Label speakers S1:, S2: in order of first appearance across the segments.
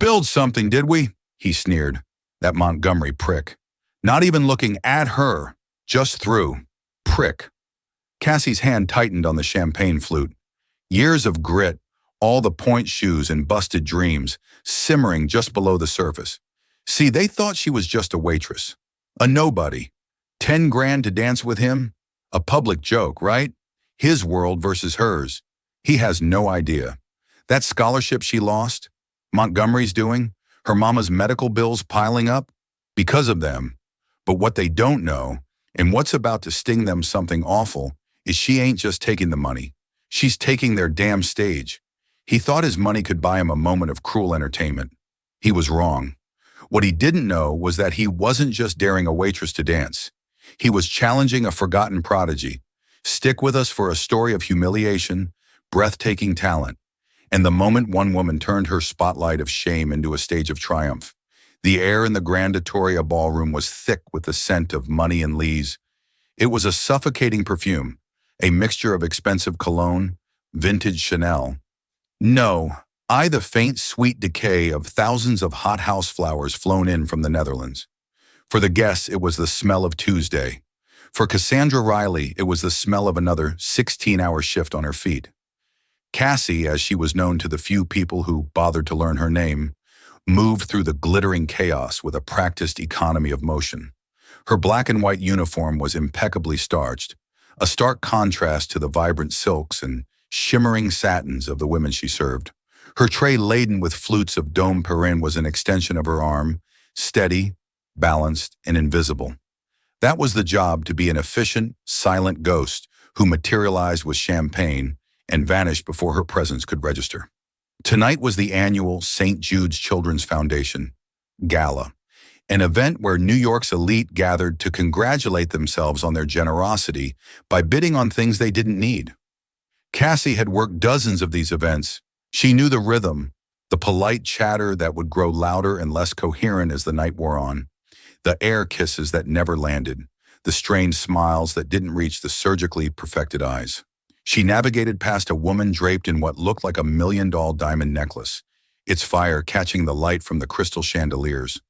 S1: Spilled something, did we? He sneered. That Montgomery prick. Not even looking at her, just through. Prick. Cassie's hand tightened on the champagne flute. Years of grit, all the point shoes and busted dreams, simmering just below the surface. See, they thought she was just a waitress. A nobody. 10 grand to dance with him? A public joke, right? His world versus hers. He has no idea. That scholarship she lost, Montgomery's doing, her mama's medical bills piling up, because of them. But what they don't know, and what's about to sting them something awful, is she ain't just taking the money. She's taking their damn stage. He thought his money could buy him a moment of cruel entertainment. He was wrong. What he didn't know was that he wasn't just daring a waitress to dance. He was challenging a forgotten prodigy. Stick with us for a story of humiliation, breathtaking talent, and the moment one woman turned her spotlight of shame into a stage of triumph. The air in the Grand Atoria ballroom was thick with the scent of money and lees. It was a suffocating perfume, a mixture of expensive cologne, vintage Chanel. No, the faint, sweet decay of thousands of hothouse flowers flown in from the Netherlands. For the guests, it was the smell of Tuesday. For Cassandra Riley, it was the smell of another 16-hour shift on her feet. Cassie, as she was known to the few people who bothered to learn her name, moved through the glittering chaos with a practiced economy of motion. Her black and white uniform was impeccably starched, a stark contrast to the vibrant silks and shimmering satins of the women she served. Her tray laden with flutes of Dom Perignon was an extension of her arm, steady, balanced, and invisible. That was the job, to be an efficient, silent ghost who materialized with champagne and vanished before her presence could register. Tonight was the annual St. Jude's Children's Foundation Gala, an event where New York's elite gathered to congratulate themselves on their generosity by bidding on things they didn't need. Cassie had worked dozens of these events. She knew the rhythm, the polite chatter that would grow louder and less coherent as the night wore on, the air kisses that never landed, the strained smiles that didn't reach the surgically perfected eyes. She navigated past a woman draped in what looked like $1 million diamond necklace, its fire catching the light from the crystal chandeliers.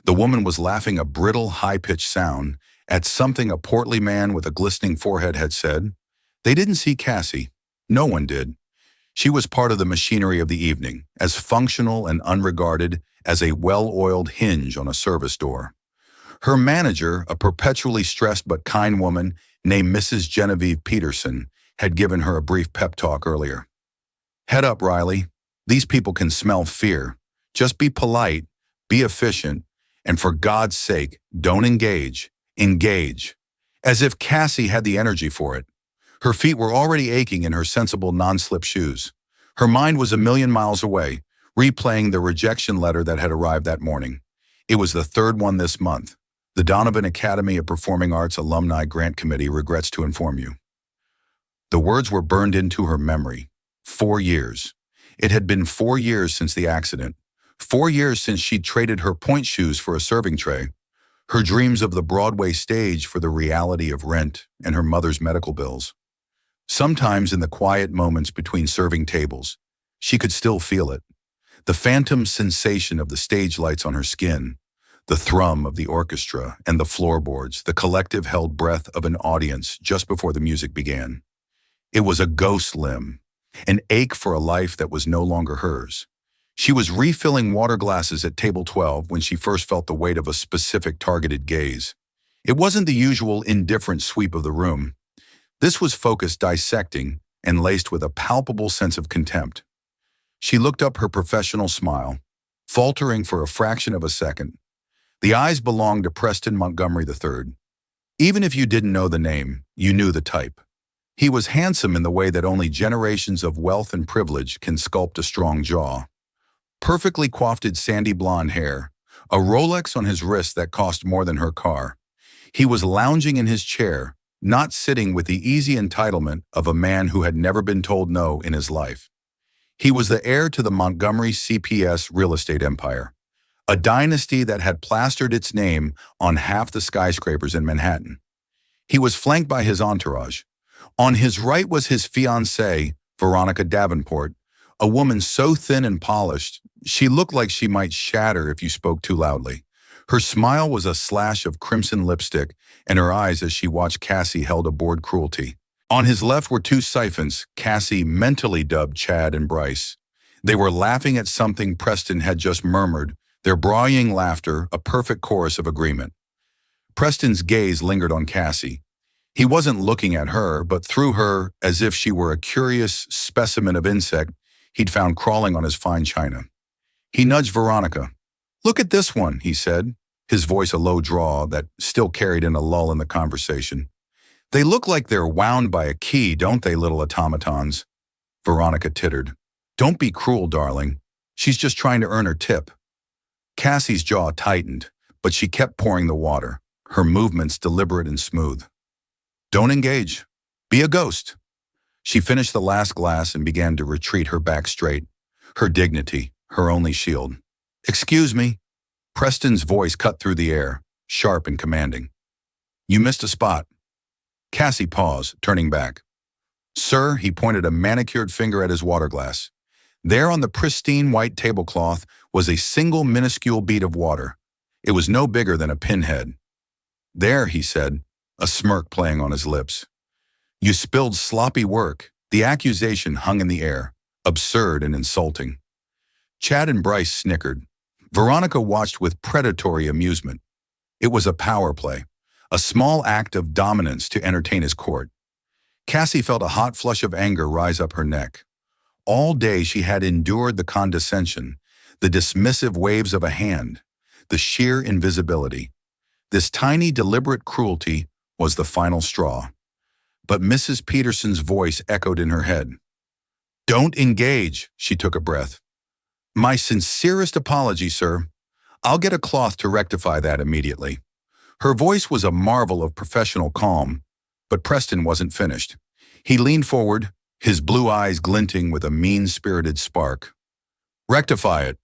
S1: The woman was laughing a brittle, high-pitched sound at something a portly man with a glistening forehead had said. They didn't see Cassie. No one did. She was part of the machinery of the evening, as functional and unregarded as a well-oiled hinge on a service door. Her manager, a perpetually stressed but kind woman named Mrs. Genevieve Peterson, had given her a brief pep talk earlier. Head up, Riley. These people can smell fear. Just be polite, be efficient, and for God's sake, don't engage. Engage. As if Cassie had the energy for it. Her feet were already aching in her sensible non-slip shoes. Her mind was a million miles away, replaying the rejection letter that had arrived that morning. It was the third one this month. The Donovan Academy of Performing Arts Alumni Grant Committee regrets to inform you. The words were burned into her memory. 4 years. It had been 4 years since the accident. 4 years since she'd traded her point shoes for a serving tray. Her dreams of the Broadway stage for the reality of rent and her mother's medical bills. Sometimes in the quiet moments between serving tables, she could still feel it. The phantom sensation of the stage lights on her skin, the thrum of the orchestra and the floorboards, the collective held breath of an audience just before the music began. It was a ghost limb, an ache for a life that was no longer hers. She was refilling water glasses at table 12 when she first felt the weight of a specific targeted gaze. It wasn't the usual indifferent sweep of the room. This was focused, dissecting, and laced with a palpable sense of contempt. She looked up, her professional smile, faltering for a fraction of a second. The eyes belonged to Preston Montgomery III. Even if you didn't know the name, you knew the type. He was handsome in the way that only generations of wealth and privilege can sculpt a strong jaw. Perfectly coiffed sandy blonde hair, a Rolex on his wrist that cost more than her car. He was lounging in his chair, not sitting with the easy entitlement of a man who had never been told no in his life. He was the heir to the Montgomery CPS real estate empire, a dynasty that had plastered its name on half the skyscrapers in Manhattan. He was flanked by his entourage. On his right was his fiancée, Veronica Davenport, a woman so thin and polished She looked like she might shatter if you spoke too loudly. Her smile was a slash of crimson lipstick, and her eyes as she watched Cassie held aboard cruelty. On his left were two siphons, Cassie mentally dubbed Chad and Bryce. They were laughing at something Preston had just murmured, their brawling laughter a perfect chorus of agreement. Preston's gaze lingered on Cassie. He wasn't looking at her, but through her, as if she were a curious specimen of insect he'd found crawling on his fine china. He nudged Veronica. "Look at this one," he said, his voice a low drawl that still carried in a lull in the conversation. "They look like they're wound by a key, don't they, little automatons?" Veronica tittered. "Don't be cruel, darling. She's just trying to earn her tip." Cassie's jaw tightened, but she kept pouring the water, her movements deliberate and smooth. "Don't engage. Be a ghost." She finished the last glass and began to retreat, her back straight, her dignity, her only shield. "Excuse me." Preston's voice cut through the air, sharp and commanding. "You missed a spot." Cassie paused, turning back. "Sir," he pointed a manicured finger at his water glass. There on the pristine white tablecloth was a single minuscule bead of water. It was no bigger than a pinhead. "There," he said, a smirk playing on his lips. "You spilled sloppy work." The accusation hung in the air, absurd and insulting. Chad and Bryce snickered. Veronica watched with predatory amusement. It was a power play, a small act of dominance to entertain his court. Cassie felt a hot flush of anger rise up her neck. All day she had endured the condescension, the dismissive waves of a hand, the sheer invisibility. This tiny, deliberate cruelty was the final straw. But Mrs. Peterson's voice echoed in her head. "Don't engage," she took a breath. "My sincerest apology, sir. I'll get a cloth to rectify that immediately." Her voice was a marvel of professional calm, but Preston wasn't finished. He leaned forward, his blue eyes glinting with a mean-spirited spark. "Rectify it.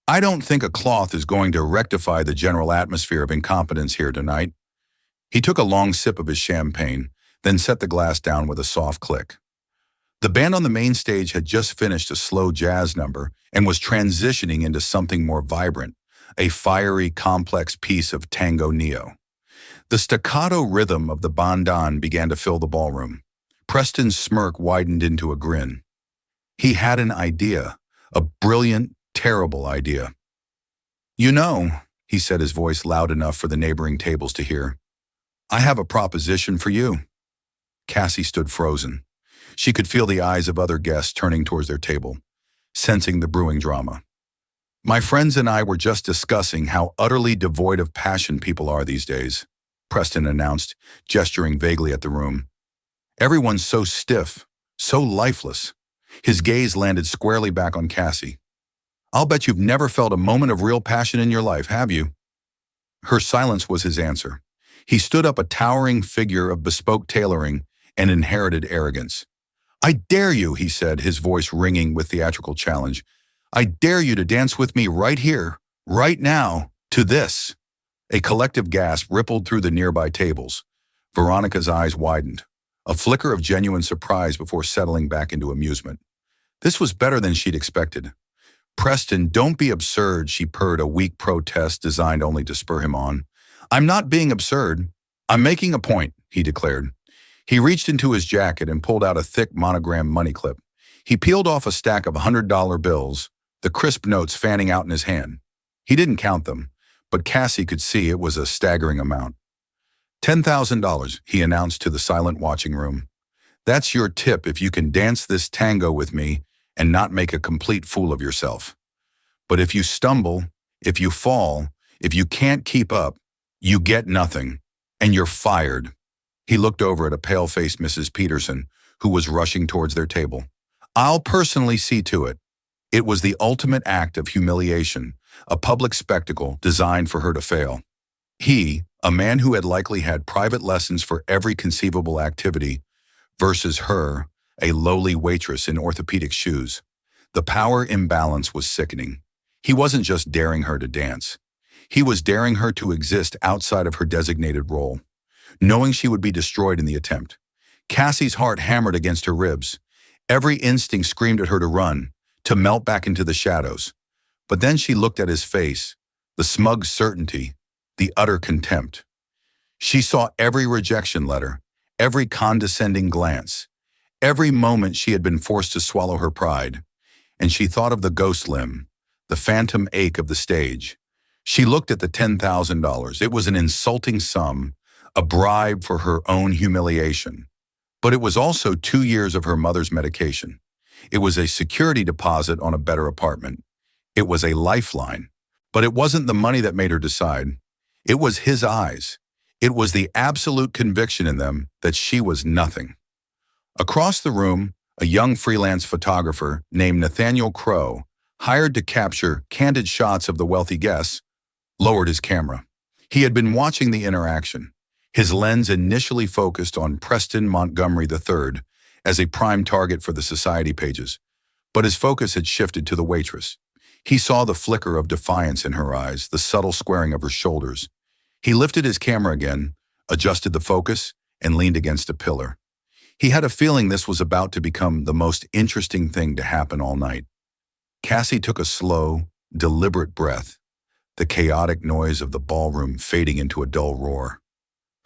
S1: I don't think a cloth is going to rectify the general atmosphere of incompetence here tonight." He took a long sip of his champagne, then set the glass down with a soft click. The band on the main stage had just finished a slow jazz number and was transitioning into something more vibrant, a fiery, complex piece of tango neo. The staccato rhythm of the bandan began to fill the ballroom. Preston's smirk widened into a grin. He had an idea, a brilliant, terrible idea. "You know," he said, his voice loud enough for the neighboring tables to hear, "I have a proposition for you." Cassie stood frozen. She could feel the eyes of other guests turning towards their table, sensing the brewing drama. "My friends and I were just discussing how utterly devoid of passion people are these days," Preston announced, gesturing vaguely at the room. "Everyone's so stiff, so lifeless." His gaze landed squarely back on Cassie. "I'll bet you've never felt a moment of real passion in your life, have you?" Her silence was his answer. He stood up, a towering figure of bespoke tailoring and inherited arrogance. "I dare you," he said, his voice ringing with theatrical challenge. "I dare you to dance with me right here, right now, to this." A collective gasp rippled through the nearby tables. Veronica's eyes widened, a flicker of genuine surprise before settling back into amusement. This was better than she'd expected. "Preston, don't be absurd," she purred, a weak protest designed only to spur him on. "I'm not being absurd. I'm making a point," he declared. He reached into his jacket and pulled out a thick monogram money clip. He peeled off a stack of $100 bills, the crisp notes fanning out in his hand. He didn't count them, but Cassie could see it was a staggering amount. $10,000, he announced to the silent watching room. "That's your tip if you can dance this tango with me and not make a complete fool of yourself. But if you stumble, if you fall, if you can't keep up, you get nothing, and you're fired." He looked over at a pale-faced Mrs. Peterson, who was rushing towards their table. "I'll personally see to it." It was the ultimate act of humiliation, a public spectacle designed for her to fail. He, a man who had likely had private lessons for every conceivable activity, versus her, a lowly waitress in orthopedic shoes. The power imbalance was sickening. He wasn't just daring her to dance. He was daring her to exist outside of her designated role, knowing she would be destroyed in the attempt. Cassie's heart hammered against her ribs. Every instinct screamed at her to run, to melt back into the shadows. But then she looked at his face, the smug certainty, the utter contempt. She saw every rejection letter, every condescending glance, every moment she had been forced to swallow her pride, and she thought of the ghost limb, the phantom ache of the stage. She looked at the $10,000. It was an insulting sum, a bribe for her own humiliation. But it was also 2 years of her mother's medication. It was a security deposit on a better apartment. It was a lifeline. But it wasn't the money that made her decide. It was his eyes. It was the absolute conviction in them that she was nothing. Across the room, a young freelance photographer named Nathaniel Crow, hired to capture candid shots of the wealthy guests, lowered his camera. He had been watching the interaction. His lens initially focused on Preston Montgomery III as a prime target for the society pages, but his focus had shifted to the waitress. He saw the flicker of defiance in her eyes, the subtle squaring of her shoulders. He lifted his camera again, adjusted the focus, and leaned against a pillar. He had a feeling this was about to become the most interesting thing to happen all night. Cassie took a slow, deliberate breath, the chaotic noise of the ballroom fading into a dull roar.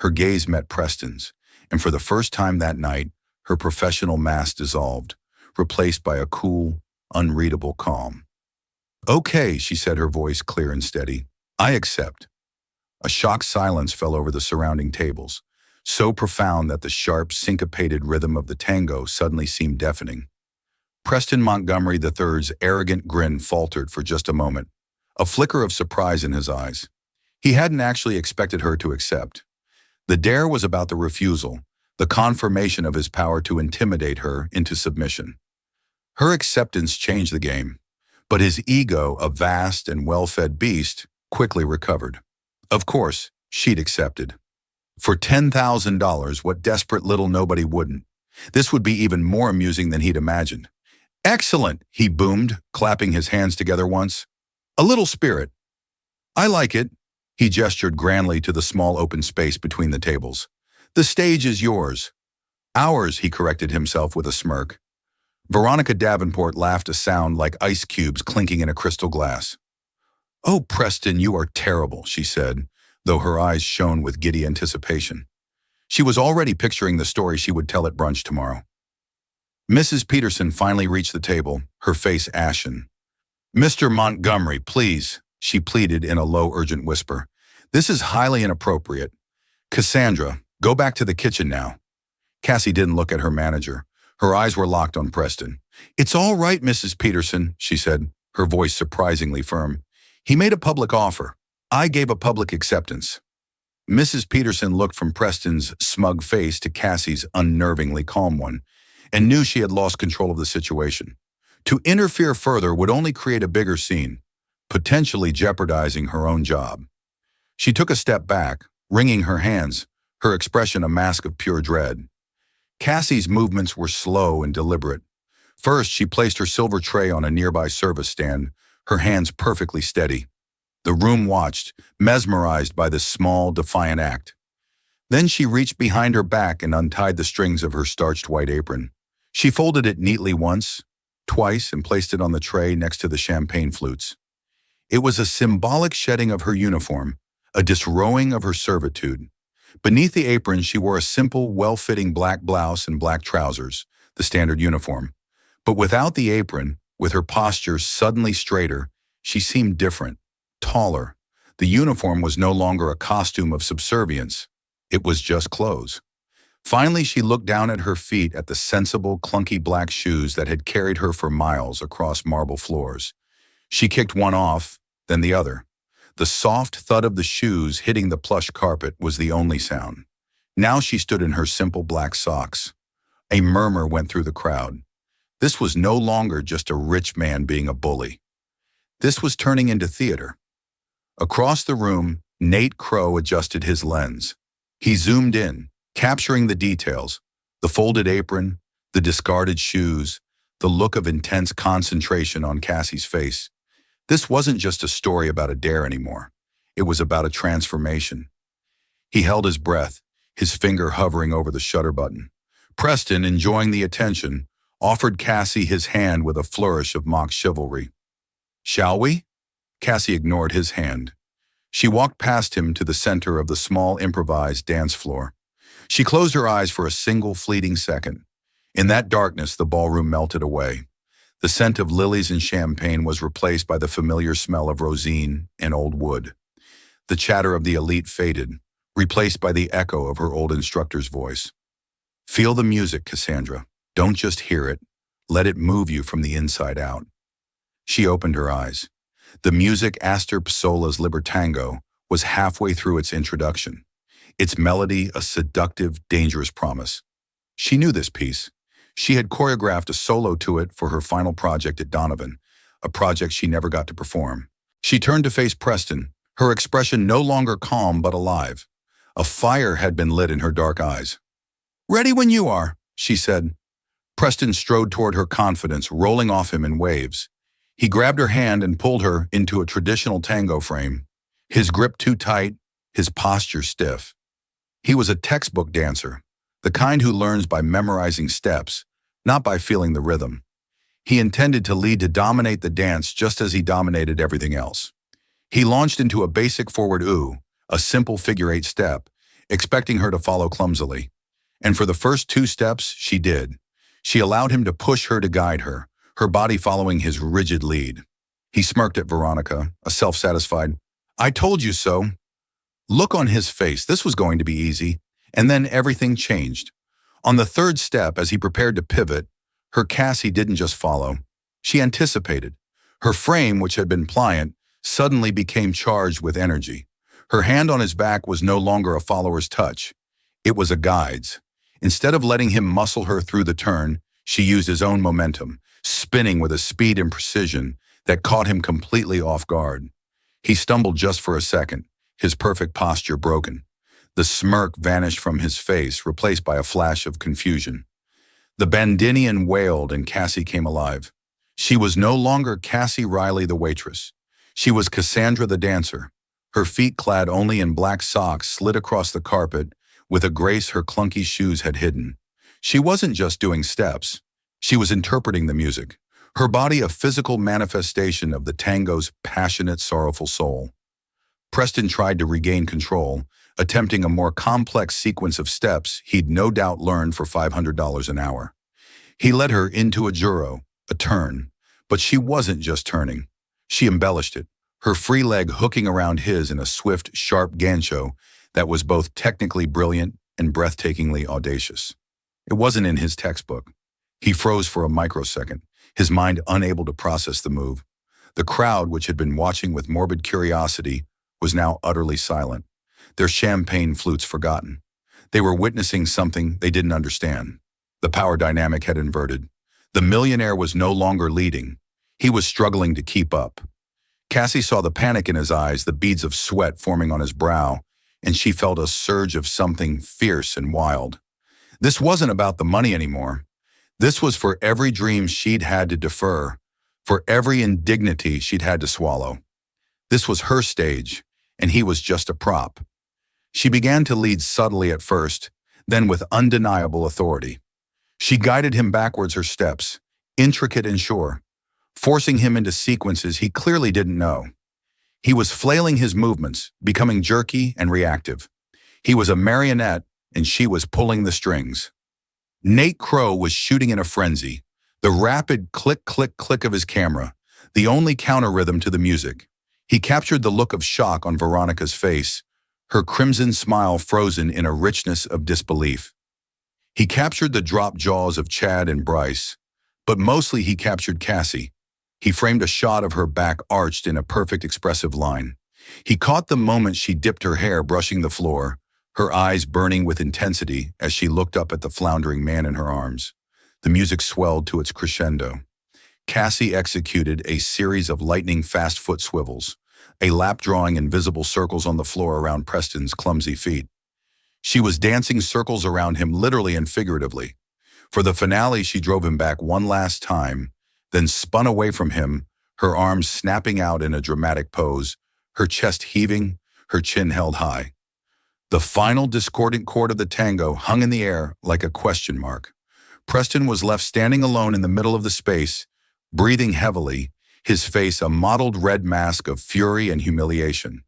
S1: Her gaze met Preston's, and for the first time that night, her professional mask dissolved, replaced by a cool, unreadable calm. "Okay," she said, her voice clear and steady. "I accept." A shocked silence fell over the surrounding tables, so profound that the sharp, syncopated rhythm of the tango suddenly seemed deafening. Preston Montgomery III's arrogant grin faltered for just a moment, a flicker of surprise in his eyes. He hadn't actually expected her to accept. The dare was about the refusal, the confirmation of his power to intimidate her into submission. Her acceptance changed the game, but his ego, a vast and well-fed beast, quickly recovered. Of course, she'd accepted. For $10,000, what desperate little nobody wouldn't? This would be even more amusing than he'd imagined. "Excellent," he boomed, clapping his hands together once. "A little spirit." "I like it." He gestured grandly to the small open space between the tables. "The stage is yours." "Ours," he corrected himself with a smirk. Veronica Davenport laughed, a sound like ice cubes clinking in a crystal glass. "Oh, Preston, you are terrible," she said, though her eyes shone with giddy anticipation. She was already picturing the story she would tell at brunch tomorrow. Mrs. Peterson finally reached the table, her face ashen. "Mr. Montgomery, please," she pleaded in a low, urgent whisper. "This is highly inappropriate. Cassandra, go back to the kitchen now." Cassie didn't look at her manager. Her eyes were locked on Preston. "It's all right, Mrs. Peterson," she said, her voice surprisingly firm. "He made a public offer. I gave a public acceptance." Mrs. Peterson looked from Preston's smug face to Cassie's unnervingly calm one, and knew she had lost control of the situation. To interfere further would only create a bigger scene, potentially jeopardizing her own job. She took a step back, wringing her hands, her expression a mask of pure dread. Cassie's movements were slow and deliberate. First, she placed her silver tray on a nearby service stand, her hands perfectly steady. The room watched, mesmerized by this small, defiant act. Then she reached behind her back and untied the strings of her starched white apron. She folded it neatly once, twice, and placed it on the tray next to the champagne flutes. It was a symbolic shedding of her uniform, a disrobing of her servitude. Beneath the apron, she wore a simple, well-fitting black blouse and black trousers, the standard uniform. But without the apron, with her posture suddenly straighter, she seemed different, taller. The uniform was no longer a costume of subservience. It was just clothes. Finally, she looked down at her feet at the sensible, clunky black shoes that had carried her for miles across marble floors. She kicked one off, then the other. The soft thud of the shoes hitting the plush carpet was the only sound. Now she stood in her simple black socks. A murmur went through the crowd. This was no longer just a rich man being a bully. This was turning into theater. Across the room, Nate Crow adjusted his lens. He zoomed in, capturing the details, the folded apron, the discarded shoes, the look of intense concentration on Cassie's face. This wasn't just a story about a dare anymore. It was about a transformation. He held his breath, his finger hovering over the shutter button. Preston, enjoying the attention, offered Cassie his hand with a flourish of mock chivalry. "Shall we?" Cassie ignored his hand. She walked past him to the center of the small improvised dance floor. She closed her eyes for a single fleeting second. In that darkness, the ballroom melted away. The scent of lilies and champagne was replaced by the familiar smell of rosine and old wood. The chatter of the elite faded, replaced by the echo of her old instructor's voice. Feel the music, Cassandra. Don't just hear it. Let it move you from the inside out. She opened her eyes. The music Astor Piazzolla's Libertango was halfway through its introduction. Its melody a seductive, dangerous promise. She knew this piece. She had choreographed a solo to it for her final project at Donovan, a project she never got to perform. She turned to face Preston, her expression no longer calm but alive. A fire had been lit in her dark eyes. "Ready when you are," she said. Preston strode toward her confidence, rolling off him in waves. He grabbed her hand and pulled her into a traditional tango frame, his grip too tight, his posture stiff. He was a textbook dancer, the kind who learns by memorizing steps, not by feeling the rhythm. He intended to lead to dominate the dance just as he dominated everything else. He launched into a basic forward ooh, a simple figure-8 step, expecting her to follow clumsily. And for the first 2 steps, she did. She allowed him to push her to guide her, her body following his rigid lead. He smirked at Veronica, a self-satisfied, "I told you so" look on his face. This was going to be easy. And then everything changed. On the 3rd step, as he prepared to pivot, her Cassie didn't just follow. She anticipated. Her frame, which had been pliant, suddenly became charged with energy. Her hand on his back was no longer a follower's touch. It was a guide's. Instead of letting him muscle her through the turn, she used his own momentum, spinning with a speed and precision that caught him completely off guard. He stumbled just for a second, his perfect posture broken. The smirk vanished from his face, replaced by a flash of confusion. The Bandinian wailed and Cassie came alive. She was no longer Cassie Riley the waitress. She was Cassandra the dancer. Her feet, clad only in black socks, slid across the carpet with a grace her clunky shoes had hidden. She wasn't just doing steps. She was interpreting the music, her body a physical manifestation of the tango's passionate, sorrowful soul. Preston tried to regain control, attempting a more complex sequence of steps he'd no doubt learned for $500 an hour. He led her into a juro, a turn, but she wasn't just turning. She embellished it, her free leg hooking around his in a swift, sharp gancho that was both technically brilliant and breathtakingly audacious. It wasn't in his textbook. He froze for a microsecond, his mind unable to process the move. The crowd, which had been watching with morbid curiosity, was now utterly silent, their champagne flutes forgotten. They were witnessing something they didn't understand. The power dynamic had inverted. The millionaire was no longer leading. He was struggling to keep up. Cassie saw the panic in his eyes, the beads of sweat forming on his brow, and she felt a surge of something fierce and wild. This wasn't about the money anymore. This was for every dream she'd had to defer, for every indignity she'd had to swallow. This was her stage, and he was just a prop. She began to lead subtly at first, then with undeniable authority. She guided him backwards her steps, intricate and sure, forcing him into sequences he clearly didn't know. He was flailing his movements, becoming jerky and reactive. He was a marionette, and she was pulling the strings. Nate Crow was shooting in a frenzy, the rapid click, click, click of his camera, the only counter rhythm to the music. He captured the look of shock on Veronica's face, her crimson smile frozen in a richness of disbelief. He captured the dropped jaws of Chad and Bryce, but mostly he captured Cassie. He framed a shot of her back arched in a perfect expressive line. He caught the moment she dipped her hair brushing the floor, her eyes burning with intensity as she looked up at the floundering man in her arms. The music swelled to its crescendo. Cassie executed a series of lightning-fast foot swivels, a lap drawing invisible circles on the floor around Preston's clumsy feet. She was dancing circles around him literally and figuratively. For the finale, she drove him back one last time, then spun away from him, her arms snapping out in a dramatic pose, her chest heaving, her chin held high. The final discordant chord of the tango hung in the air like a question mark. Preston was left standing alone in the middle of the space, breathing heavily, his face a mottled red mask of fury and humiliation.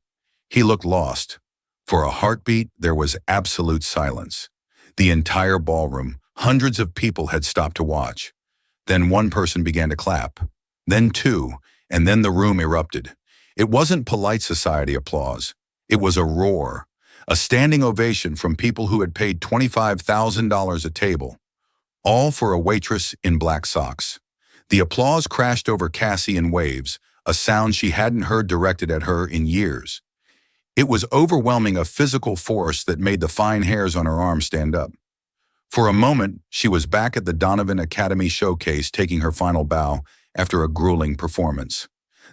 S1: He looked lost. For a heartbeat, there was absolute silence. The entire ballroom, hundreds of people had stopped to watch. Then one person began to clap. Then two, and then the room erupted. It wasn't polite society applause. It was a roar, a standing ovation from people who had paid $25,000 a table, all for a waitress in black socks. The applause crashed over Cassie in waves, a sound she hadn't heard directed at her in years. It was overwhelming, a physical force that made the fine hairs on her arm stand up. For a moment, she was back at the Donovan Academy showcase taking her final bow after a grueling performance.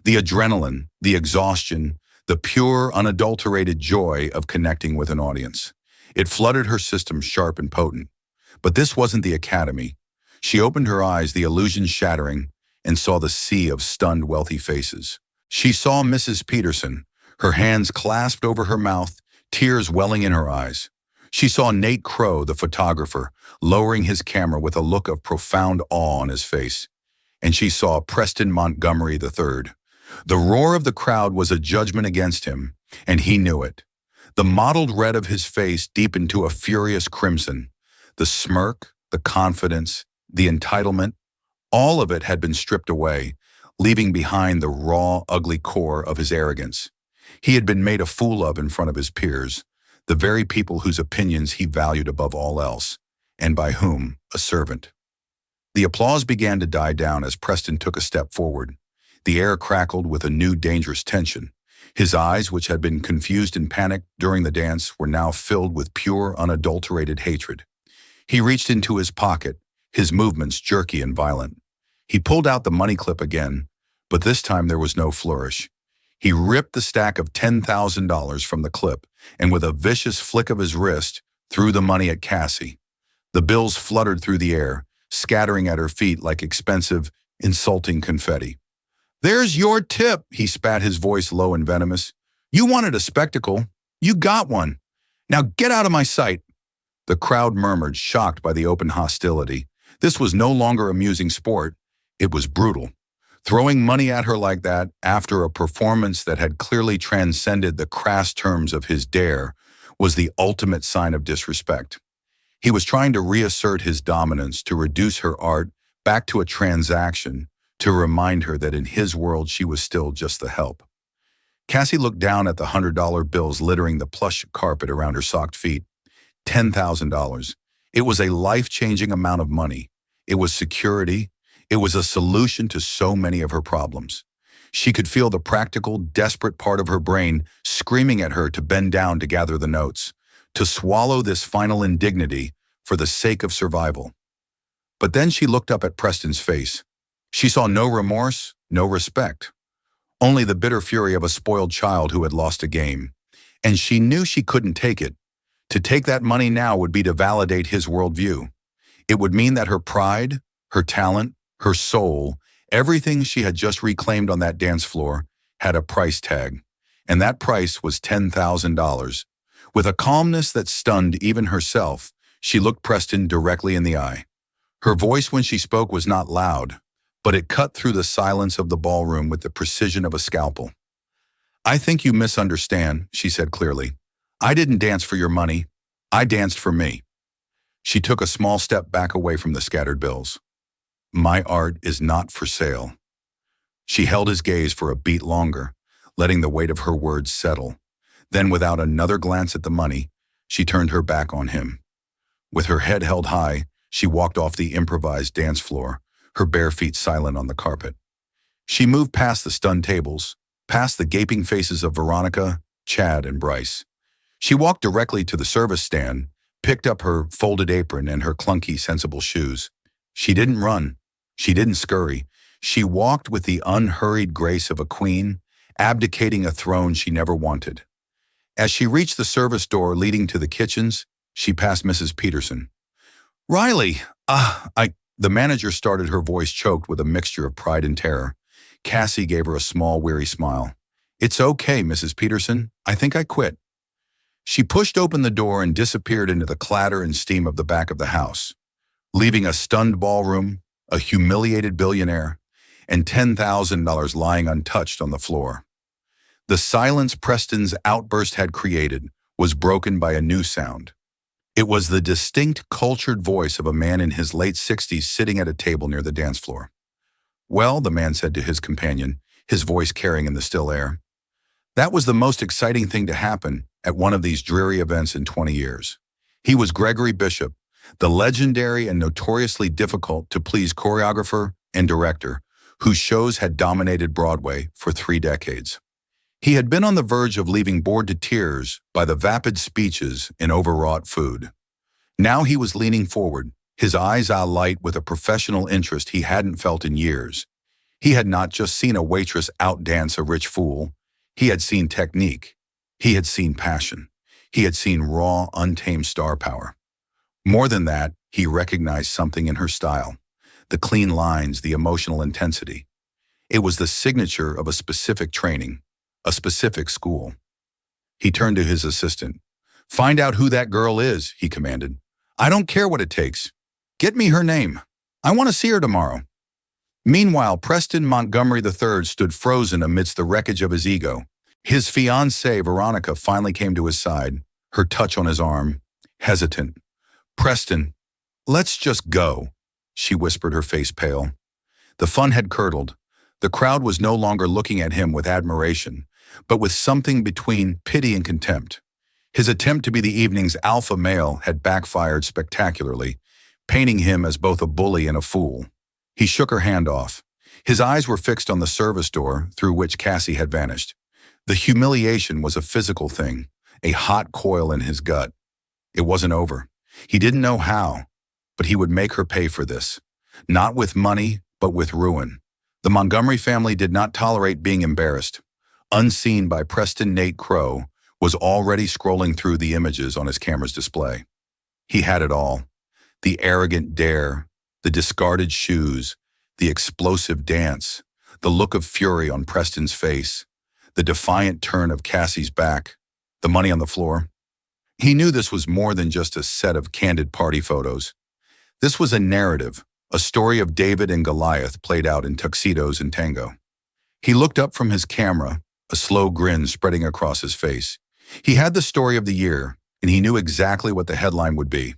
S1: The adrenaline, the exhaustion, the pure, unadulterated joy of connecting with an audience. It flooded her system sharp and potent. But this wasn't the Academy. She opened her eyes, the illusion shattering, and saw the sea of stunned, wealthy faces. She saw Mrs. Peterson, her hands clasped over her mouth, tears welling in her eyes. She saw Nate Crow, the photographer, lowering his camera with a look of profound awe on his face. And she saw Preston Montgomery III. The roar of the crowd was a judgment against him, and he knew it. The mottled red of his face deepened to a furious crimson. The smirk, the confidence, the entitlement, all of it had been stripped away, leaving behind the raw, ugly core of his arrogance. He had been made a fool of in front of his peers, the very people whose opinions he valued above all else, and by whom a servant. The applause began to die down as Preston took a step forward. The air crackled with a new dangerous tension. His eyes, which had been confused and panicked during the dance, were now filled with pure, unadulterated hatred. He reached into his pocket, his movements jerky and violent. He pulled out the money clip again, but this time there was no flourish. He ripped the stack of $10,000 from the clip and with a vicious flick of his wrist, threw the money at Cassie. The bills fluttered through the air, scattering at her feet like expensive, insulting confetti. "There's your tip," he spat, his voice low and venomous. "You wanted a spectacle. You got one. Now get out of my sight." The crowd murmured, shocked by the open hostility. This was no longer amusing sport. It was brutal. Throwing money at her like that, after a performance that had clearly transcended the crass terms of his dare, was the ultimate sign of disrespect. He was trying to reassert his dominance, to reduce her art back to a transaction, to remind her that in his world she was still just the help. Cassie looked down at the $100 bills littering the plush carpet around her socked feet. $10,000. It was a life-changing amount of money. It was security. It was a solution to so many of her problems. She could feel the practical, desperate part of her brain screaming at her to bend down to gather the notes, to swallow this final indignity for the sake of survival. But then she looked up at Preston's face. She saw no remorse, no respect, only the bitter fury of a spoiled child who had lost a game. And she knew she couldn't take it. To take that money now would be to validate his worldview. It would mean that her pride, her talent, her soul, everything she had just reclaimed on that dance floor, had a price tag. And that price was $10,000. With a calmness that stunned even herself, she looked Preston directly in the eye. Her voice when she spoke was not loud, but it cut through the silence of the ballroom with the precision of a scalpel. "I think you misunderstand," she said clearly. "I didn't dance for your money. I danced for me." She took a small step back away from the scattered bills. "My art is not for sale." She held his gaze for a beat longer, letting the weight of her words settle. Then, without another glance at the money, she turned her back on him. With her head held high, she walked off the improvised dance floor, her bare feet silent on the carpet. She moved past the stunned tables, past the gaping faces of Veronica, Chad, and Bryce. She walked directly to the service stand, picked up her folded apron and her clunky, sensible shoes. She didn't run. She didn't scurry. She walked with the unhurried grace of a queen, abdicating a throne she never wanted. As she reached the service door leading to the kitchens, she passed Mrs. Peterson. "Riley, the manager started, her voice choked with a mixture of pride and terror. Cassie gave her a small, weary smile. "It's okay, Mrs. Peterson. I think I quit." She pushed open the door and disappeared into the clatter and steam of the back of the house, leaving a stunned ballroom, a humiliated billionaire, and $10,000 lying untouched on the floor. The silence Preston's outburst had created was broken by a new sound. It was the distinct, cultured voice of a man in his late 60s sitting at a table near the dance floor. "Well," the man said to his companion, his voice carrying in the still air, "that was the most exciting thing to happen at one of these dreary events in 20 years. He was Gregory Bishop, the legendary and notoriously difficult to please choreographer and director whose shows had dominated Broadway for 3 decades. He had been on the verge of leaving bored to tears by the vapid speeches and overwrought food. Now he was leaning forward, his eyes alight with a professional interest he hadn't felt in years. He had not just seen a waitress outdance a rich fool. He had seen technique. He had seen passion. He had seen raw, untamed star power. More than that, he recognized something in her style. The clean lines, the emotional intensity. It was the signature of a specific training, a specific school. He turned to his assistant. "Find out who that girl is," he commanded. "I don't care what it takes. Get me her name. I want to see her tomorrow." Meanwhile, Preston Montgomery III stood frozen amidst the wreckage of his ego. His fiancée, Veronica, finally came to his side, her touch on his arm, hesitant. "Preston, let's just go," she whispered, her face pale. The fun had curdled. The crowd was no longer looking at him with admiration, but with something between pity and contempt. His attempt to be the evening's alpha male had backfired spectacularly, painting him as both a bully and a fool. He shook her hand off. His eyes were fixed on the service door through which Cassie had vanished. The humiliation was a physical thing, a hot coil in his gut. It wasn't over. He didn't know how, but he would make her pay for this. Not with money, but with ruin. The Montgomery family did not tolerate being embarrassed. Unseen by Preston, Nate Crow was already scrolling through the images on his camera's display. He had it all. The arrogant dare, the discarded shoes, the explosive dance, the look of fury on Preston's face, the defiant turn of Cassie's back, the money on the floor. He knew this was more than just a set of candid party photos. This was a narrative, a story of David and Goliath played out in tuxedos and tango. He looked up from his camera, a slow grin spreading across his face. He had the story of the year, and he knew exactly what the headline would be.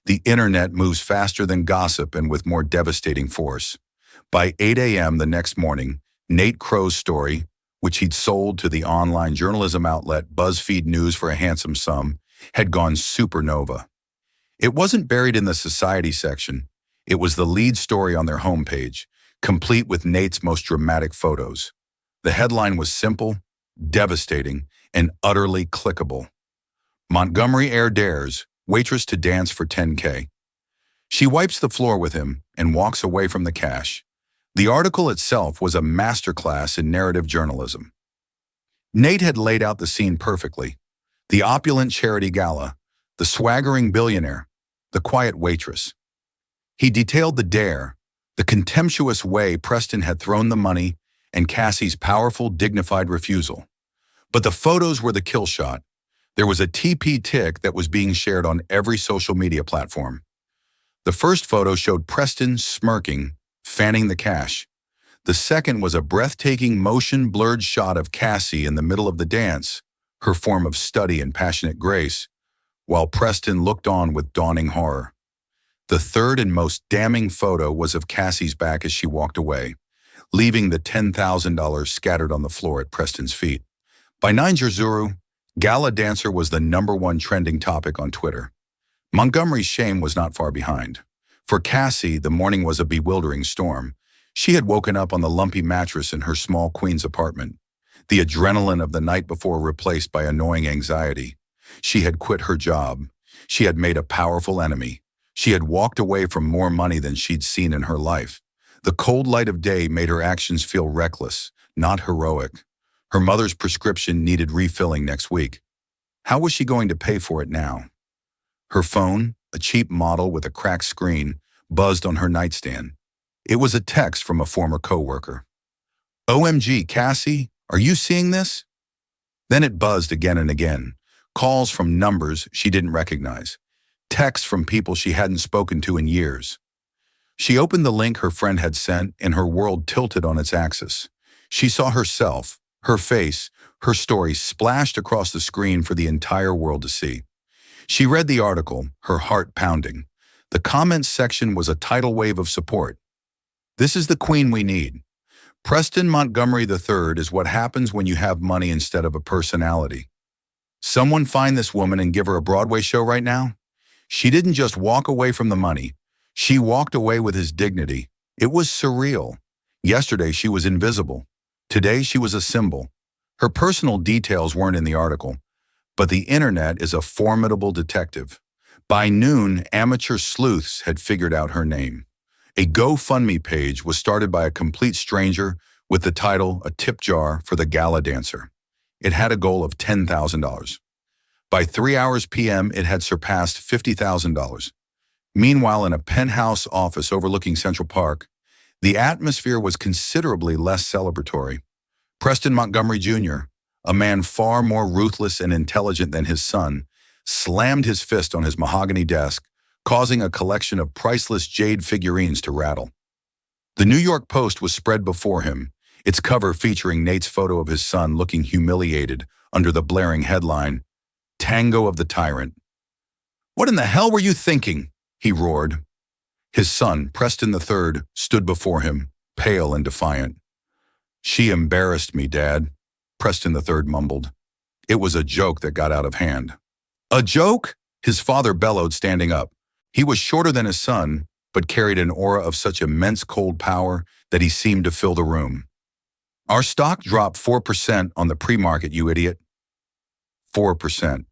S1: The internet moves faster than gossip and with more devastating force. By 8 a.m. the next morning, Nate Crow's story, which he'd sold to the online journalism outlet BuzzFeed News for a handsome sum, had gone supernova. It wasn't buried in the society section. It was the lead story on their homepage, complete with Nate's most dramatic photos. The headline was simple, devastating, and utterly clickable. Montgomery Air dares waitress to dance for $10K. She wipes the floor with him and walks away from the cash. The article itself was a masterclass in narrative journalism. Nate had laid out the scene perfectly. The opulent charity gala, the swaggering billionaire, the quiet waitress. He detailed the dare, the contemptuous way Preston had thrown the money, and Cassie's powerful, dignified refusal. But the photos were the kill shot. There was a TP tick that was being shared on every social media platform. The first photo showed Preston smirking, fanning the cash. The second was a breathtaking motion-blurred shot of Cassie in the middle of the dance, her form of study and passionate grace, while Preston looked on with dawning horror. The third and most damning photo was of Cassie's back as she walked away, leaving the $10,000 scattered on the floor at Preston's feet. By 9:00, Gala Dancer was the #1 trending topic on Twitter. Montgomery's shame was not far behind. For Cassie, the morning was a bewildering storm. She had woken up on the lumpy mattress in her small Queens apartment, the adrenaline of the night before replaced by annoying anxiety. She had quit her job. She had made a powerful enemy. She had walked away from more money than she'd seen in her life. The cold light of day made her actions feel reckless, not heroic. Her mother's prescription needed refilling next week. How was she going to pay for it now? Her phone, a cheap model with a cracked screen, buzzed on her nightstand. It was a text from a former coworker. "OMG, Cassie, are you seeing this?" Then it buzzed again and again. Calls from numbers she didn't recognize. Texts from people she hadn't spoken to in years. She opened the link her friend had sent, and her world tilted on its axis. She saw herself, her face, her story splashed across the screen for the entire world to see. She read the article, her heart pounding. The comments section was a tidal wave of support. "This is the queen we need. Preston Montgomery III is what happens when you have money instead of a personality. Someone find this woman and give her a Broadway show right now." She didn't just walk away from the money. She walked away with his dignity. It was surreal. Yesterday she was invisible. Today she was a symbol. Her personal details weren't in the article, but the internet is a formidable detective. By noon, amateur sleuths had figured out her name. A GoFundMe page was started by a complete stranger with the title "A Tip Jar for the Gala Dancer." It had a goal of $10,000. By 3 hours p.m., it had surpassed $50,000. Meanwhile, in a penthouse office overlooking Central Park, the atmosphere was considerably less celebratory. Preston Montgomery Jr., a man far more ruthless and intelligent than his son, slammed his fist on his mahogany desk, causing a collection of priceless jade figurines to rattle. The New York Post was spread before him, its cover featuring Nate's photo of his son looking humiliated under the blaring headline, "Tango of the Tyrant." "What in the hell were you thinking?" he roared. His son, Preston III, stood before him, pale and defiant. "She embarrassed me, Dad," Preston III mumbled. "It was a joke that got out of hand." "A joke?" his father bellowed, standing up. He was shorter than his son, but carried an aura of such immense cold power that he seemed to fill the room. "Our stock dropped 4% on the pre-market, you idiot." 4%.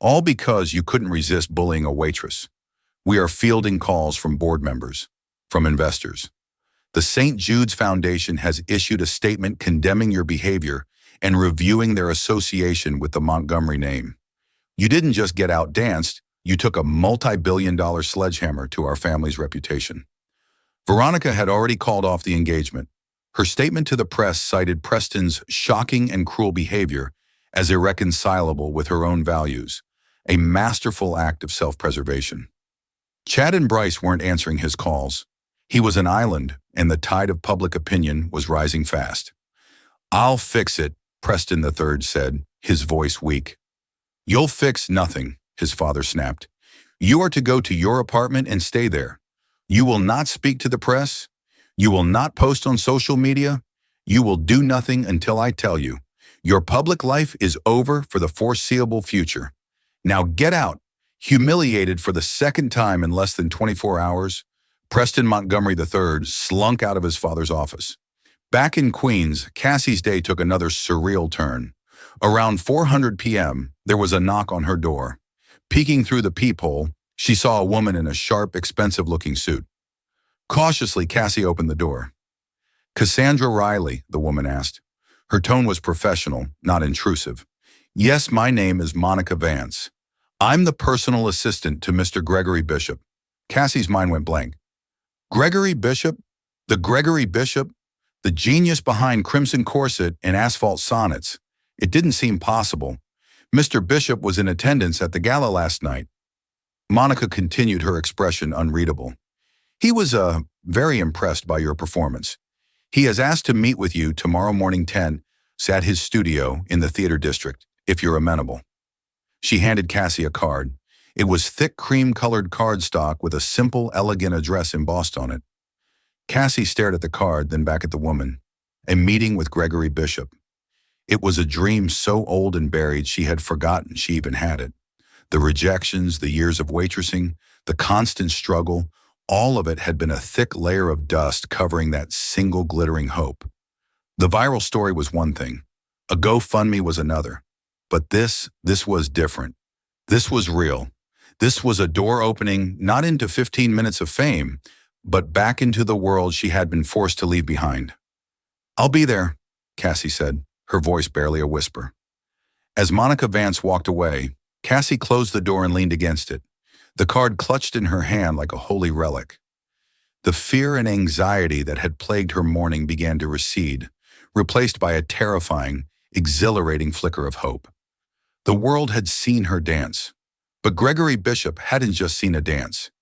S1: All because you couldn't resist bullying a waitress. We are fielding calls from board members, from investors. The St. Jude's Foundation has issued a statement condemning your behavior and reviewing their association with the Montgomery name. You didn't just get outdanced, you took a multi-billion-dollar sledgehammer to our family's reputation. Veronica had already called off the engagement. Her statement to the press cited Preston's shocking and cruel behavior as irreconcilable with her own values, a masterful act of self-preservation. Chad and Bryce weren't answering his calls. He was an island, and the tide of public opinion was rising fast. "I'll fix it," Preston III said, his voice weak. "You'll fix nothing," his father snapped. "You are to go to your apartment and stay there. You will not speak to the press. You will not post on social media. You will do nothing until I tell you. Your public life is over for the foreseeable future. Now get out." Humiliated for the second time in less than 24 hours, Preston Montgomery III slunk out of his father's office. Back in Queens, Cassie's day took another surreal turn. Around 4:00 p.m., there was a knock on her door. Peeking through the peephole, she saw a woman in a sharp, expensive-looking suit. Cautiously, Cassie opened the door. "Cassandra Riley," the woman asked. Her tone was professional, not intrusive. "Yes, my name is Monica Vance. I'm the personal assistant to Mr. Gregory Bishop." Cassie's mind went blank. Gregory Bishop? The Gregory Bishop? The genius behind Crimson Corset and Asphalt Sonnets. It didn't seem possible. Mr. Bishop was in attendance at the gala last night. Monica continued, her expression unreadable. "He was very impressed by your performance. He has asked to meet with you tomorrow morning 10 at his studio in the theater district, if you're amenable." She handed Cassie a card. It was thick cream-colored cardstock with a simple, elegant address embossed on it. Cassie stared at the card, then back at the woman. A meeting with Gregory Bishop. It was a dream so old and buried she had forgotten she even had it. The rejections, the years of waitressing, the constant struggle, all of it had been a thick layer of dust covering that single glittering hope. The viral story was one thing. A GoFundMe was another. But this was different. This was real. This was a door opening, not into 15 minutes of fame, but back into the world she had been forced to leave behind. "I'll be there," Cassie said, her voice barely a whisper. As Monica Vance walked away, Cassie closed the door and leaned against it, the card clutched in her hand like a holy relic. The fear and anxiety that had plagued her morning began to recede, replaced by a terrifying, exhilarating flicker of hope. The world had seen her dance, but Gregory Bishop hadn't just seen a dance.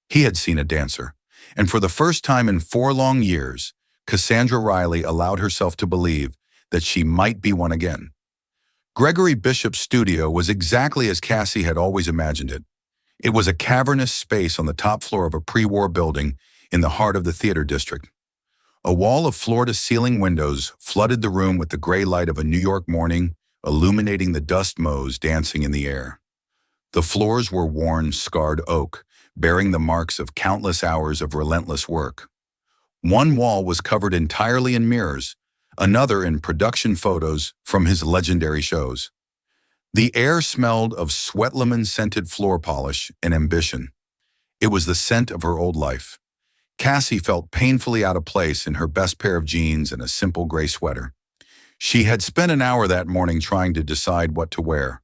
S1: He had seen a dancer, And for the first time in 4 long years, Cassandra Riley allowed herself to believe that she might be one again. Gregory Bishop's studio was exactly as Cassie had always imagined it. It was a cavernous space on the top floor of a pre-war building in the heart of the theater district. A wall of floor-to-ceiling windows flooded the room with the gray light of a New York morning, illuminating the dust motes dancing in the air. The floors were worn, scarred oak, bearing the marks of countless hours of relentless work. One wall was covered entirely in mirrors, another in production photos from his legendary shows. The air smelled of sweat lemon-scented floor polish and ambition. It was the scent of her old life. Cassie felt painfully out of place in her best pair of jeans and a simple gray sweater. She had spent an hour that morning trying to decide what to wear,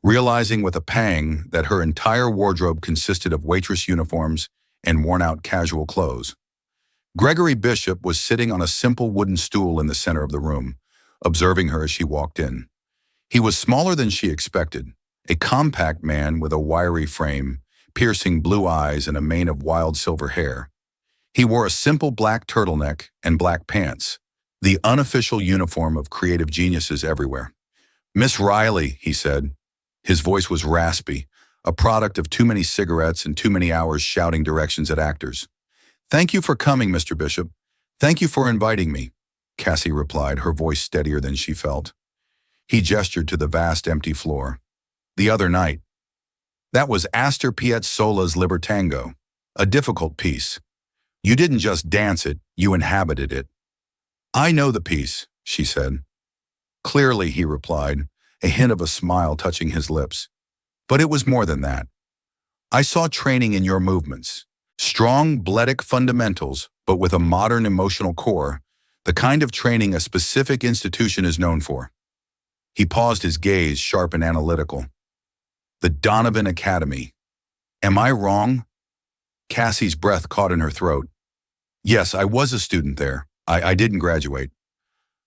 S1: realizing with a pang that her entire wardrobe consisted of Waitress uniforms and worn-out casual clothes. Gregory Bishop was sitting on a simple wooden stool in the center of the room, observing her as she walked in. He was smaller than she expected, a compact man with a wiry frame, piercing blue eyes and a mane of wild silver hair. He wore a simple black turtleneck and black pants, the unofficial uniform of creative geniuses everywhere. "Miss Riley," he said. His voice was raspy, a product of too many cigarettes and too many hours shouting directions at actors. "Thank you for coming, Mr. Bishop. Thank you for inviting me," Cassie replied, her voice steadier than she felt. He gestured to the vast empty floor. "The other night. That was Astor Piazzolla's Libertango, a difficult piece. You didn't just dance it, you inhabited it." "I know the piece," she said. "Clearly," he replied, a hint of a smile touching his lips. "But it was more than that. I saw training in your movements. Strong, bloodic fundamentals, but with a modern emotional core, the kind of training a specific institution is known for." He paused, his gaze sharp and analytical. "The Donovan Academy. Am I wrong?" Cassie's breath caught in her throat. "Yes, I was a student there. I didn't graduate."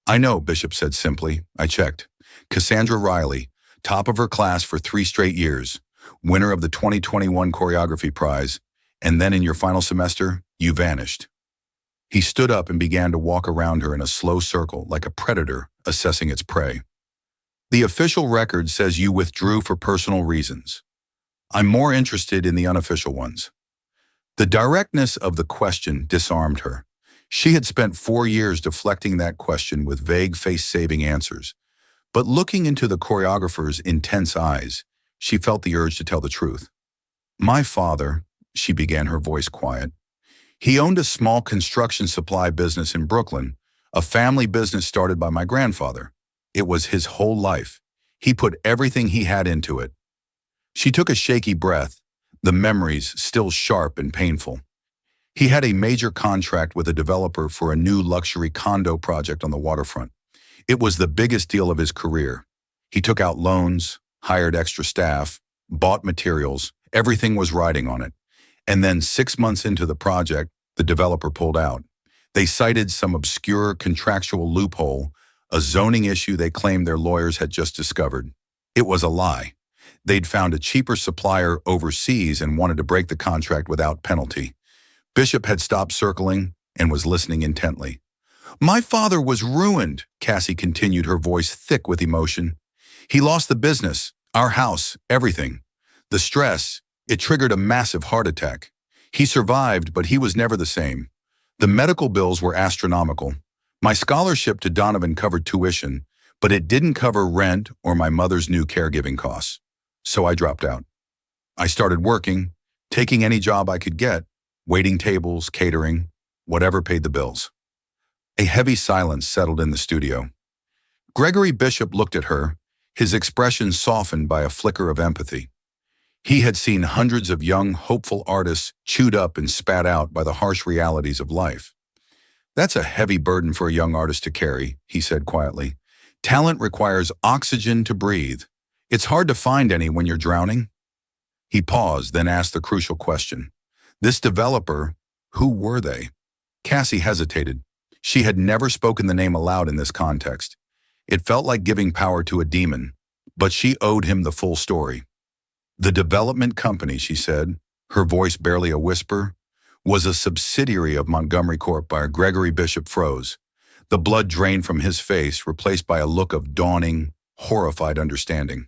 S1: "I know," Bishop said simply. "I checked. Cassandra Riley, top of her class for 3 straight years, winner of the 2021 Choreography Prize, and then in your final semester, you vanished." He stood up and began to walk around her in a slow circle like a predator assessing its prey. "The official record says you withdrew for personal reasons. I'm more interested in the unofficial ones." The directness of the question disarmed her. She had spent 4 years deflecting that question with vague face-saving answers. But looking into the choreographer's intense eyes, she felt the urge to tell the truth. "My father," she began, her voice quiet. "He owned a small construction supply business in Brooklyn, a family business started by my grandfather. It was his whole life. He put everything he had into it." She took a shaky breath, the memories still sharp and painful. He had a major contract with a developer for a new luxury condo project on the waterfront. It was the biggest deal of his career. He took out loans, hired extra staff, bought materials, everything was riding on it. And then 6 months into the project, the developer pulled out. They cited some obscure contractual loophole, a zoning issue they claimed their lawyers had just discovered. It was a lie. They'd found a cheaper supplier overseas and wanted to break the contract without penalty. Bishop had stopped circling and was listening intently. "My father was ruined," Cassie continued, her voice thick with emotion. "He lost the business, our house, everything. The stress, it triggered a massive heart attack. He survived, but he was never the same. The medical bills were astronomical. My scholarship to Donovan covered tuition, but it didn't cover rent or my mother's new caregiving costs. So I dropped out. I started working, taking any job I could get, waiting tables, catering, whatever paid the bills." A heavy silence settled in the studio. Gregory Bishop looked at her, his expression softened by a flicker of empathy. He had seen hundreds of young, hopeful artists chewed up and spat out by the harsh realities of life. "That's a heavy burden for a young artist to carry," he said quietly. "Talent requires oxygen to breathe. It's hard to find any when you're drowning." He paused, then asked the crucial question. "This developer, who were they?" Cassie hesitated. She had never spoken the name aloud in this context. It felt like giving power to a demon, but she owed him the full story. "The development company," she said, her voice barely a whisper, was a subsidiary of Montgomery Corp. By Gregory Bishop froze. The blood drained from his face, replaced by a look of dawning, horrified understanding.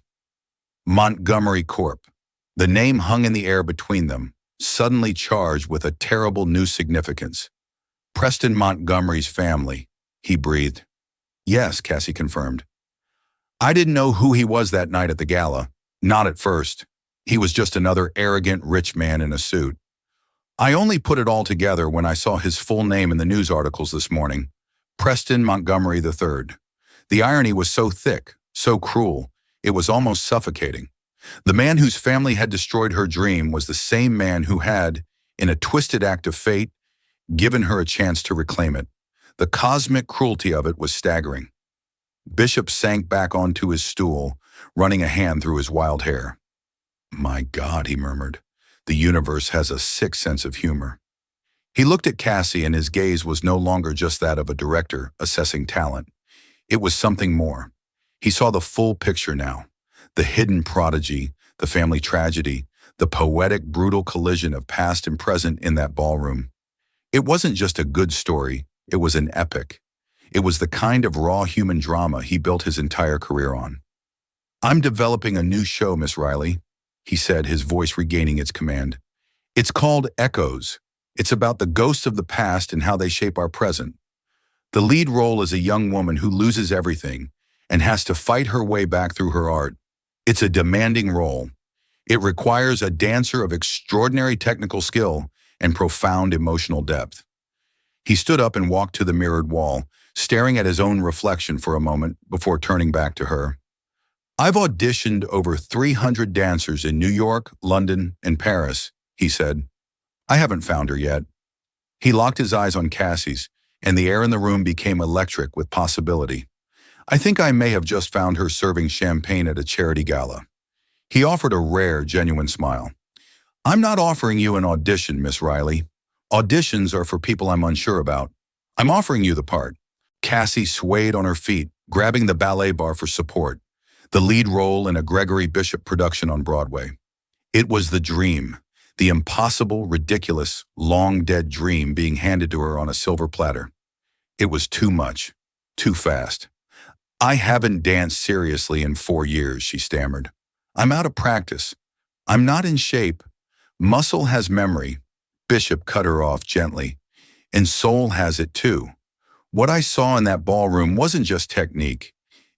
S1: Montgomery Corp. The name hung in the air between them, suddenly charged with a terrible new significance. Preston Montgomery's family, he breathed. Yes, Cassie confirmed. I didn't know who he was that night at the gala. Not at first. He was just another arrogant rich man in a suit. I only put it all together when I saw his full name in the news articles this morning. Preston Montgomery III. The irony was so thick, so cruel, it was almost suffocating. The man whose family had destroyed her dream was the same man who had, in a twisted act of fate, given her a chance to reclaim it. The cosmic cruelty of it was staggering. Bishop sank back onto his stool, running a hand through his wild hair. My God, he murmured. The universe has a sick sense of humor. He looked at Cassie, and his gaze was no longer just that of a director assessing talent. It was something more. He saw the full picture now. The hidden prodigy, the family tragedy, the poetic, brutal collision of past and present in that ballroom. It wasn't just a good story, it was an epic. It was the kind of raw human drama he built his entire career on. I'm developing a new show, Miss Riley, he said, his voice regaining its command. It's called Echoes. It's about the ghosts of the past and how they shape our present. The lead role is a young woman who loses everything and has to fight her way back through her art. It's a demanding role. It requires a dancer of extraordinary technical skill and profound emotional depth. He stood up and walked to the mirrored wall, staring at his own reflection for a moment before turning back to her. I've auditioned over 300 dancers in New York, London, and Paris, he said. I haven't found her yet. He locked his eyes on Cassie's, and the air in the room became electric with possibility. I think I may have just found her serving champagne at a charity gala. He offered a rare, genuine smile. I'm not offering you an audition, Miss Riley. Auditions are for people I'm unsure about. I'm offering you the part. Cassie swayed on her feet, grabbing the ballet bar for support. The lead role in a Gregory Bishop production on Broadway. It was the dream, the impossible, ridiculous, long-dead dream being handed to her on a silver platter. It was too much, too fast. I haven't danced seriously in 4 years, she stammered. I'm out of practice. I'm not in shape. Muscle has memory. Bishop cut her off gently. And soul has it too. What I saw in that ballroom wasn't just technique.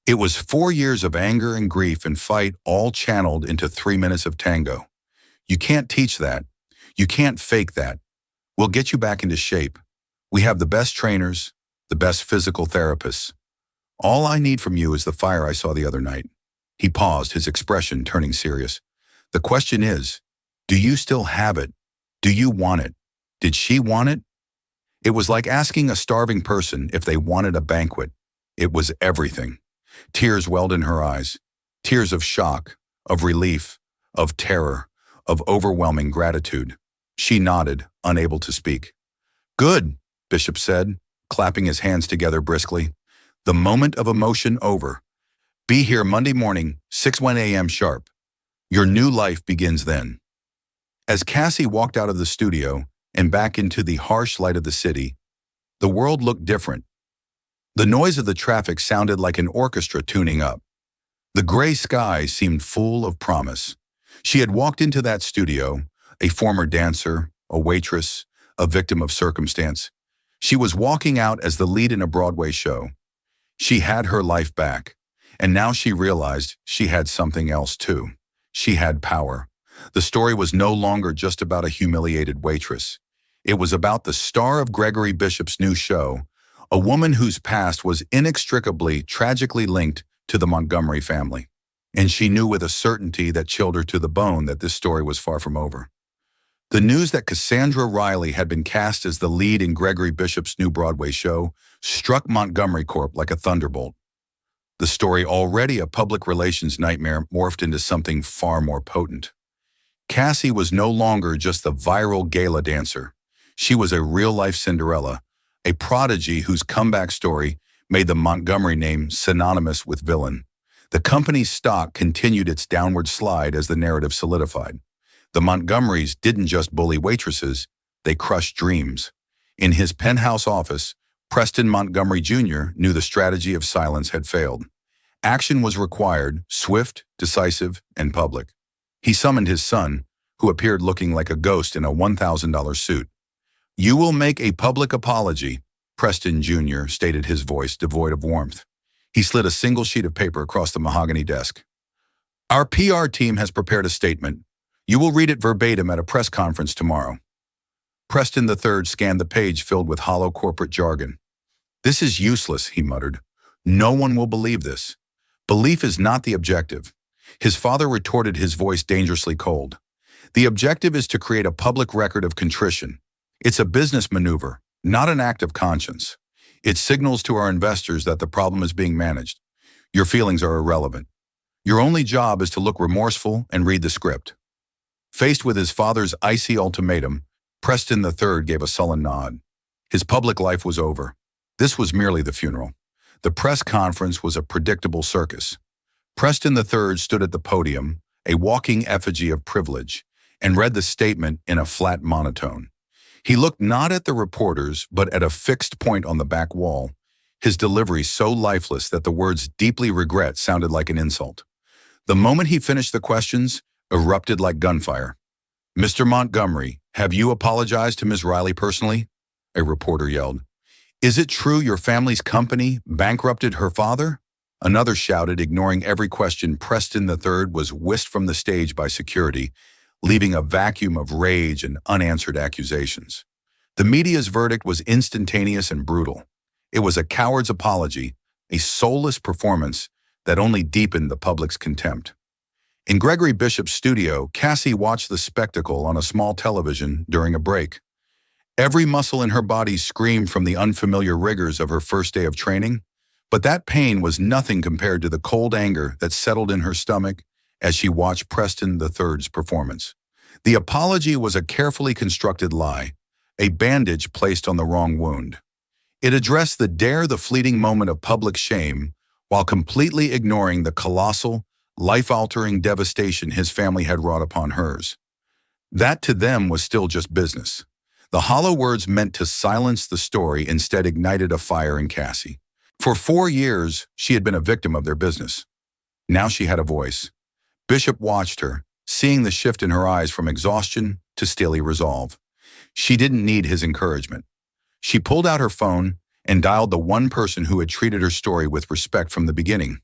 S1: It was 4 years of anger and grief and fight all channeled into 3 minutes of tango. You can't teach that. You can't fake that. We'll get you back into shape. We have the best trainers, the best physical therapists. All I need from you is the fire I saw the other night. He paused, his expression turning serious. The question is, do you still have it? Do you want it? Did she want it? It was like asking a starving person if they wanted a banquet. It was everything. Tears welled in her eyes. Tears of shock, of relief, of terror, of overwhelming gratitude. She nodded, unable to speak. Good, Bishop said, clapping his hands together briskly. The moment of emotion over. Be here Monday morning, 6:01 a.m. sharp. Your new life begins then. As Cassie walked out of the studio and back into the harsh light of the city, the world looked different. The noise of the traffic sounded like an orchestra tuning up. The gray sky seemed full of promise. She had walked into that studio, a former dancer, a waitress, a victim of circumstance. She was walking out as the lead in a Broadway show. She had her life back, and now she realized she had something else too. She had power. The story was no longer just about a humiliated waitress. It was about the star of Gregory Bishop's new show, a woman whose past was inextricably, tragically linked to the Montgomery family. And she knew with a certainty that chilled her to the bone that this story was far from over. The news that Cassandra Riley had been cast as the lead in Gregory Bishop's new Broadway show struck Montgomery Corp like a thunderbolt. The story, already a public relations nightmare, morphed into something far more potent. Cassie was no longer just the viral gala dancer. She was a real-life Cinderella, a prodigy whose comeback story made the Montgomery name synonymous with villain. The company's stock continued its downward slide as the narrative solidified. The Montgomerys didn't just bully waitresses, They crushed dreams. In his penthouse office, Preston Montgomery Jr. knew the strategy of silence had failed. Action was required, swift, decisive, and public. He summoned his son, who appeared looking like a ghost in a $1,000 suit. "You will make a public apology," Preston Jr. stated, his voice devoid of warmth. He slid a single sheet of paper across the mahogany desk. "Our PR team has prepared a statement. You will read it verbatim at a press conference tomorrow." Preston III scanned the page filled with hollow corporate jargon. "This is useless," he muttered. "No one will believe this. Belief is not the objective." His father retorted, his voice dangerously cold. "The objective is to create a public record of contrition. It's a business maneuver, not an act of conscience. It signals to our investors that the problem is being managed. Your feelings are irrelevant. Your only job is to look remorseful and read the script." Faced with his father's icy ultimatum, Preston III gave a sullen nod. His public life was over. This was merely the funeral. The press conference was a predictable circus. Preston III stood at the podium, a walking effigy of privilege, and read the statement in a flat monotone. He looked not at the reporters, but at a fixed point on the back wall, his delivery so lifeless that the words "deeply regret" sounded like an insult. The moment he finished, the questions erupted like gunfire. "Mr. Montgomery, have you apologized to Ms. Riley personally?" a reporter yelled. "Is it true your family's company bankrupted her father?" Another shouted, ignoring every question. Preston III was whisked from the stage by security, leaving a vacuum of rage and unanswered accusations. The media's verdict was instantaneous and brutal. It was a coward's apology, a soulless performance that only deepened the public's contempt. In Gregory Bishop's studio, Cassie watched the spectacle on a small television during a break. Every muscle in her body screamed from the unfamiliar rigors of her first day of training, but that pain was nothing compared to the cold anger that settled in her stomach as she watched Preston III's performance. The apology was a carefully constructed lie, a bandage placed on the wrong wound. It addressed the fleeting moment of public shame, while completely ignoring the colossal, life-altering devastation his family had wrought upon hers. That to them was still just business. The hollow words meant to silence the story instead ignited a fire in Cassie. For 4 years, she had been a victim of their business. Now she had a voice. Bishop watched her, seeing the shift in her eyes from exhaustion to steely resolve. She didn't need his encouragement. She pulled out her phone and dialed the one person who had treated her story with respect from the beginning.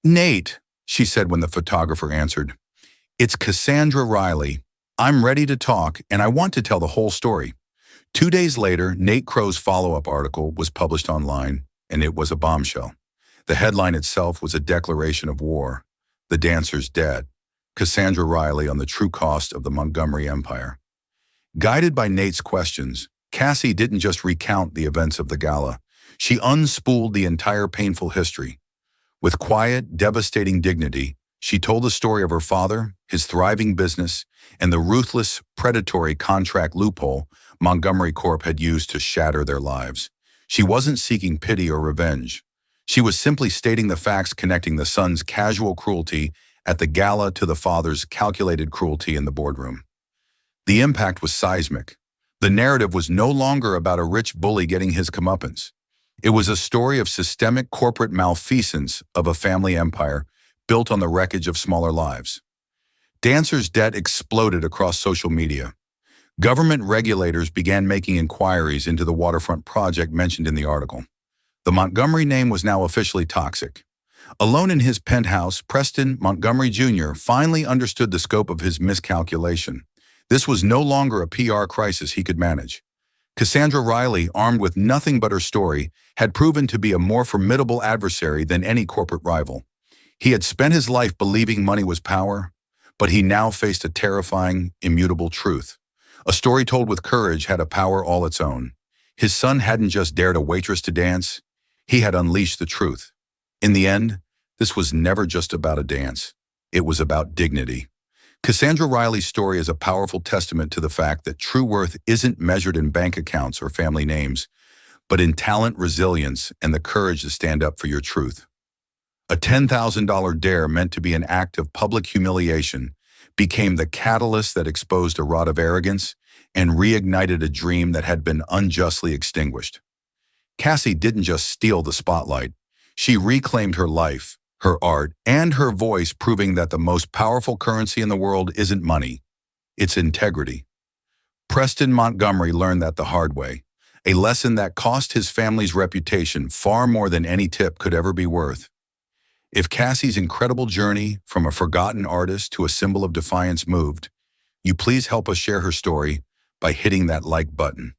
S1: "Nate," she said when the photographer answered. "It's Cassandra Riley. I'm ready to talk, and I want to tell the whole story." 2 days later, Nate Crow's follow-up article was published online, and it was a bombshell. The headline itself was a declaration of war. "The dancer's dead. Cassandra Riley on the true cost of the Montgomery Empire." Guided by Nate's questions, Cassie didn't just recount the events of the gala. She unspooled the entire painful history. With quiet, devastating dignity, she told the story of her father, his thriving business, and the ruthless, predatory contract loophole Montgomery Corp had used to shatter their lives. She wasn't seeking pity or revenge. She was simply stating the facts, connecting the son's casual cruelty at the gala to the father's calculated cruelty in the boardroom. The impact was seismic. The narrative was no longer about a rich bully getting his comeuppance. It was a story of systemic corporate malfeasance of a family empire built on the wreckage of smaller lives. Dancer's debt exploded across social media. Government regulators began making inquiries into the waterfront project mentioned in the article. The Montgomery name was now officially toxic. Alone in his penthouse, Preston Montgomery Jr. finally understood the scope of his miscalculation. This was no longer a PR crisis he could manage. Cassandra Riley, armed with nothing but her story, had proven to be a more formidable adversary than any corporate rival. He had spent his life believing money was power, but he now faced a terrifying, immutable truth. A story told with courage had a power all its own. His son hadn't just dared a waitress to dance, he had unleashed the truth. In the end, this was never just about a dance. It was about dignity. Cassandra Riley's story is a powerful testament to the fact that true worth isn't measured in bank accounts or family names, but in talent, resilience, and the courage to stand up for your truth. A $10,000 dare meant to be an act of public humiliation became the catalyst that exposed a rod of arrogance and reignited a dream that had been unjustly extinguished. Cassie didn't just steal the spotlight. She reclaimed her life, her art, and her voice, proving that the most powerful currency in the world isn't money, it's integrity. Preston Montgomery learned that the hard way, a lesson that cost his family's reputation far more than any tip could ever be worth. If Cassie's incredible journey from a forgotten artist to a symbol of defiance moved, you please help us share her story by hitting that like button.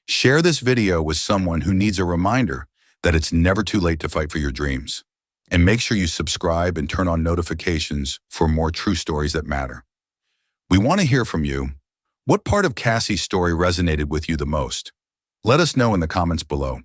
S1: Share this video with someone who needs a reminder that it's never too late to fight for your dreams. And make sure you subscribe and turn on notifications for more true stories that matter. We want to hear from you. What part of Cassie's story resonated with you the most? Let us know in the comments below.